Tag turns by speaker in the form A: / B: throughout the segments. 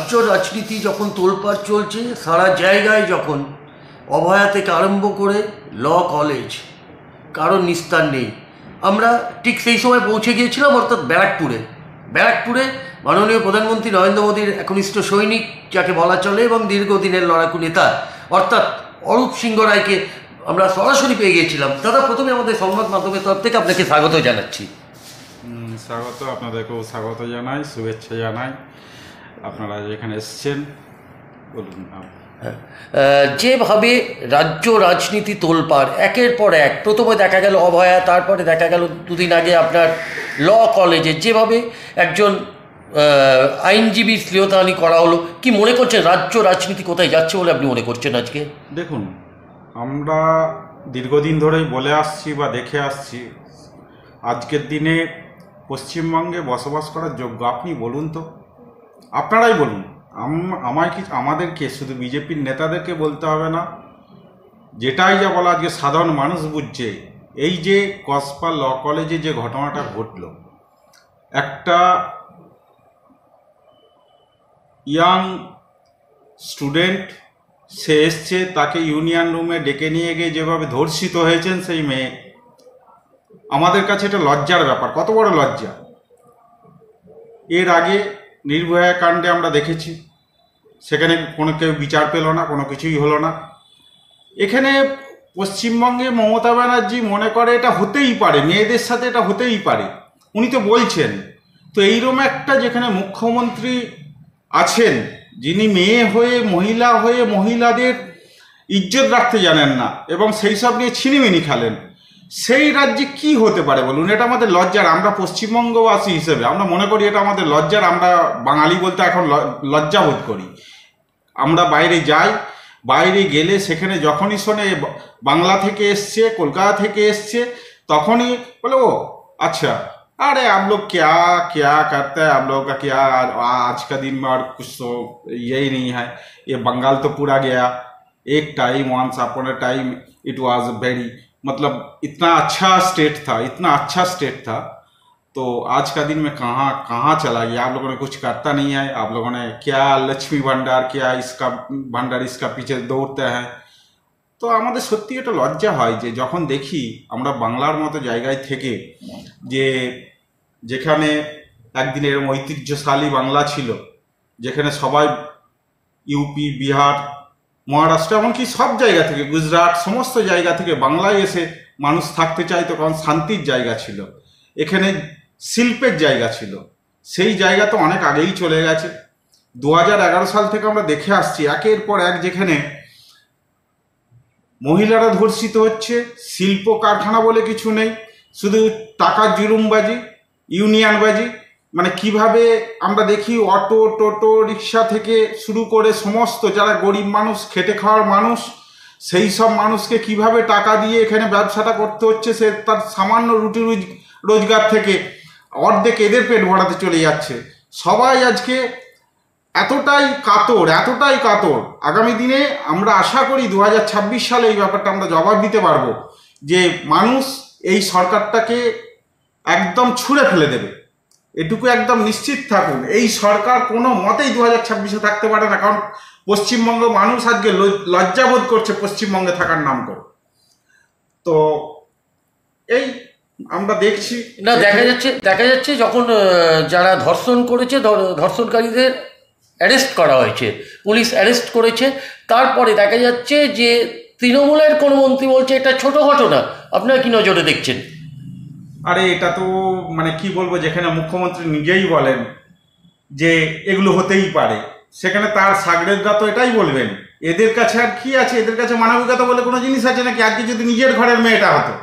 A: রাজ্য রাজনীতি যখন তোলপাড় চলছে, সারা জায়গায় যখন অভয়া থেকে আরম্ভ করে ল কলেজ কারোর নিস্তার নেই, আমরা ঠিক সেই সময় পৌঁছে গিয়েছিলাম, অর্থাৎ ব্যারাকপুরে মাননীয় প্রধানমন্ত্রী নরেন্দ্র মোদীর একনিষ্ঠ সৈনিক যাকে বলা চলে এবং দীর্ঘদিনের লড়াকু নেতা অর্থাৎ অরূপ সিংহ রায়কে আমরা সরাসরি পেয়ে গিয়েছিলাম। দাদা, প্রথমে আমাদের সংবাদ মাধ্যমের তরফ থেকে আপনাকে স্বাগত জানাচ্ছি।
B: স্বাগত, আপনাদেরকেও স্বাগত জানাই, শুভেচ্ছা জানাই। আপনারা যেখানে এসছেন বলুন।
A: যেভাবে রাজ্য রাজনীতি তোলপাড় একের পর এক, প্রথমে দেখা গেল অভয়া, তারপরে দেখা গেল দুদিন আগে আপনার ল কলেজে যেভাবে একজন আইনজীবী শ্লীলতাহানি করা হলো, কি মনে করছেন রাজ্য রাজনীতি কোথায় যাচ্ছে বলে আপনি মনে করছেন আজকে?
B: দেখুন, আমরা দীর্ঘদিন ধরেই বলে আসছি বা দেখে আসছি, আজকের দিনে পশ্চিমবঙ্গে বসবাস করার যোগ্য আপনি বলুন তো, আপনারাই বলুন। আমাদেরকে শুধু বিজেপির নেতাদেরকে বলতে হবে না, যেটাই যা বলা আজকে সাধারণ মানুষ বুঝছে। এই যে কসবা ল কলেজে যে ঘটনাটা ঘটল, একটা ইয়াং স্টুডেন্ট সে এসছে, তাকে ইউনিয়ন রুমে ডেকে নিয়ে গিয়ে যেভাবে ধর্ষিত হয়েছেন সেই মেয়ে, আমাদের কাছে এটা লজ্জার ব্যাপার। কত বড় লজ্জা! এর আগে নির্ভয়া কাণ্ডে আমরা দেখেছি, সেখানে কোনো কেউ বিচার পেল না, কোনো কিছুই হলো না। এখানে পশ্চিমবঙ্গে মমতা ব্যানার্জি মনে করে এটা হতেই পারে, মেয়েদের সাথে এটা হতেই পারে, উনি তো বলছেন। তো এইরকম একটা যেখানে মুখ্যমন্ত্রী আছেন যিনি মেয়ে হয়ে মহিলা হয়ে মহিলাদের ইজ্জত রাখতে জানেন না এবং সেই সব নিয়ে ছিনিমিনি খেলেন, সেই রাজ্যে কি হতে পারে বলুন? এটা আমাদের লজ্জার। আমরা পশ্চিমবঙ্গবাসী হিসেবে আমরা মনে করি এটা আমাদের লজ্জার। আমরা বাঙালি বলতে এখন লজ্জা বোধ করি। আমরা বাইরে যাই, বাইরে গেলে সেখানে যখনই শোনে বাংলা থেকে এসছে, কলকাতা থেকে এসছে, তখনই বলে ও अच्छा, अरे आप लोग क्या क्या करते हैं, आप लोगों का क्या आज का दिन में और कुछ तो यही नहीं है, ये बंगाल तो पूरा गया। एक time once upon a time it was very, मतलब इतना अच्छा स्टेट था, तो आज का दिन में कहाँ चला गया? आप लोगों ने कुछ करता नहीं है, आप लोगों ने क्या लक्ष्मी भंडार, क्या इसका भंडार, इसका पीछे दौड़ते हैं। তো আমাদের সত্যি এটা লজ্জা হয় যে যখন দেখি আমরা বাংলার মতো জায়গায় থেকে, যেখানে একদিন এরকম ঐতিহ্যশালী বাংলা ছিল, যেখানে সবাই ইউপি, বিহার, মহারাষ্ট্র, এমনকি সব জায়গা থেকে, গুজরাট, সমস্ত জায়গা থেকে বাংলায় এসে মানুষ থাকতে চাইতো, কারণ শান্তির জায়গা ছিল, এখানে শিল্পের জায়গা ছিল। সেই জায়গা তো অনেক আগেই চলে গেছে। 2011 সাল থেকে আমরা দেখে আসছি একের পর এক যেখানে মহিলারা ধর্ষিত হচ্ছে, শিল্প কারখানা বলে কিছু নেই, শুধু টাকার জুলুমবাজি, ইউনিয়নবাজি। মানে কিভাবে আমরা দেখি অটো, টোটো, রিক্সা থেকে শুরু করে সমস্ত যারা গরিব মানুষ, খেটে খাওয়ার মানুষ, সেই সব মানুষকে কিভাবে টাকা দিয়ে এখানে ব্যবসাটা করতে হচ্ছে। সে তার সামান্য রুটি রোজগার থেকে অর্ধেক এদের পেট ভরাতে চলে যাচ্ছে। সবাই আজকে এতটাই কাতর। আগামী দিনে আমরা আশা করি 2026 সালে এই ব্যাপারটা আমরা জবাব দিতে পারবো যে মানুষ এই সরকারটাকে একদম ছুঁড়ে ফেলে দেবে। এটুকু একদম নিশ্চিত থাকুন, এই সরকার কোনো মতেই 2026-এ থাকতে পারে না, কারণ পশ্চিমবঙ্গ মানুষ আজকে লজ্জাবোধ করছে পশ্চিমবঙ্গে থাকার নাম করে। তো এই আমরা দেখছি
A: না, দেখা যাচ্ছে যখন যারা ধর্ষণ করেছে, ধর্ষণকারীদের অ্যারেস্ট করা হয়েছে, পুলিশ অ্যারেস্ট করেছে, তারপরে দেখা যাচ্ছে যে তৃণমূলের কোনো মন্ত্রী বলছে এটা ছোট ঘটনা। আপনারা কি নজরে দেখছেন?
B: আরে এটা তো মানে কি বলবো, যেখানে মুখ্যমন্ত্রী নিজেই বলেন যে এগুলো হতেই পারে, সেখানে তার সাগরেদরা তো এটাই বলবেন। এদের কাছে আর কি আছে? এদের কাছে মানবিকতা বলে কোনো জিনিস আছে নাকি? আজকে যদি নিজের ঘরের মেয়েটা হতো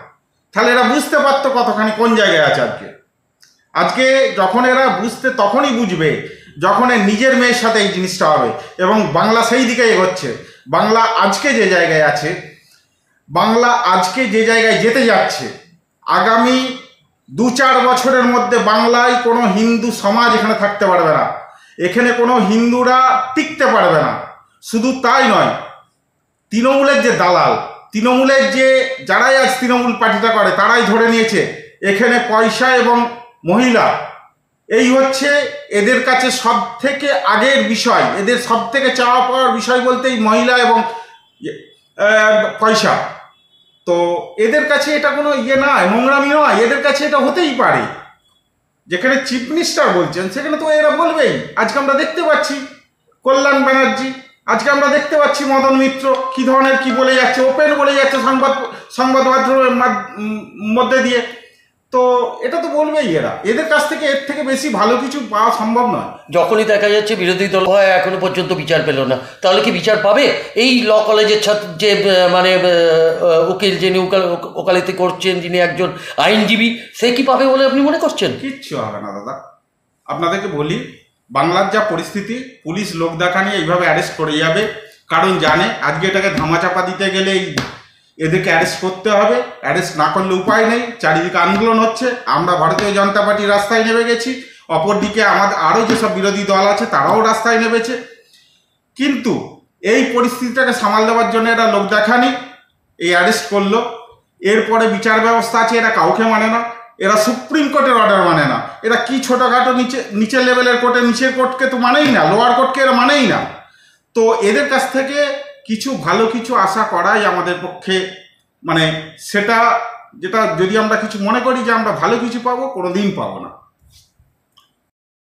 B: তাহলে এরা বুঝতে পারতো কতখানি কোন জায়গায় আছে। আজকে যখন এরা তখনই বুঝবে যখন নিজের মেয়ের সাথে এই জিনিসটা হবে, এবং বাংলা সেই দিকে এগোচ্ছে। বাংলা আজকে যে জায়গায় আছে, বাংলা আজকে যে জায়গায় যেতে যাচ্ছে, আগামী 2-4 বছরের মধ্যে বাংলায় কোনো হিন্দু সমাজ এখানে থাকতে পারবে না, এখানে কোনো হিন্দুরা টিকতে পারবে না। শুধু তাই নয়, তৃণমূলের যে দালাল, তৃণমূলের যে যারাই আজ তৃণমূল পার্টিটা করে, তারাই ধরে নিয়েছে এখানে পয়সা এবং মহিলা এই হচ্ছে এদের কাছে সব থেকে আগের বিষয়, এদের সব থেকে চাওয়া পাওয়ার বিষয় বলতে এই মহিলা এবং পয়সা। তো এদের কাছে এটা কোনো নয়, নোংরামি নয়, এদের কাছে এটা হতেই পারে। যেখানে চিফ মিনিস্টার বলছেন সেখানে তো এরা বলবেই। আজকে আমরা দেখতে পাচ্ছি কল্যাণ ব্যানার্জি, আজকে আমরা দেখতে পাচ্ছি মদন মিত্র কি ধরনের কি বলে যাচ্ছে, ওপেন বলে যাচ্ছে সংবাদ মাধ্যমের মধ্যে দিয়ে। তো এটা তো বলবেই এরা, এদের কাছ থেকে এর থেকে বেশি ভালো কিছু পাওয়া সম্ভব নয়।
A: যখনই দেখা যাচ্ছে বিরোধী দল হয় এখনো পর্যন্ত বিচার পেল না, তাহলে কি বিচার পাবে? এই ল কলেজের ছাত্র যে মানে উকিল, যিনি ওকালতি করছেন, যিনি একজন আইনজীবী, সে কি পাবে বলে আপনি মনে করছেন?
B: কিচ্ছু হবে না দাদা। আপনাদেরকে বলি, বাংলার যা পরিস্থিতি, পুলিশ লোক দেখা নিয়ে এইভাবে অ্যারেস্ট করে যাবে, কারণ জানে আজকে এটাকে ধামাচাপা দিতে গেলে এদেরকে অ্যারেস্ট করতে হবে। অ্যারেস্ট না করলে উপায় নেই। চারিদিকে আন্দোলন হচ্ছে, আমরা ভারতীয় জনতা পার্টির রাস্তায় নেমে গেছি, অপরদিকে আমাদের আরও যেসব বিরোধী দল আছে তারাও রাস্তায় নেমেছে। কিন্তু এই পরিস্থিতিটাকে সামাল দেওয়ার জন্য এরা লোক দেখানি, এই অ্যারেস্ট করলো। এরপরে বিচার ব্যবস্থা আছে, এরা কাউকে মানে না, এরা সুপ্রিম কোর্টের অর্ডার মানে না, এরা কি ছোটোখাটো নিচের লেভেলের কোর্টে, নিচের কোর্টকে তো মানেই না, লোয়ার কোর্টকে এরা মানেই না। তো এদের কাছ থেকে কিছু ভালো কিছু আশা করাই আমাদের পক্ষে, মানে সেটা যেটা যদি আমরা কিছু মনে করি যে আমরা ভালো কিছু পাবো, কোনোদিন পাবো না।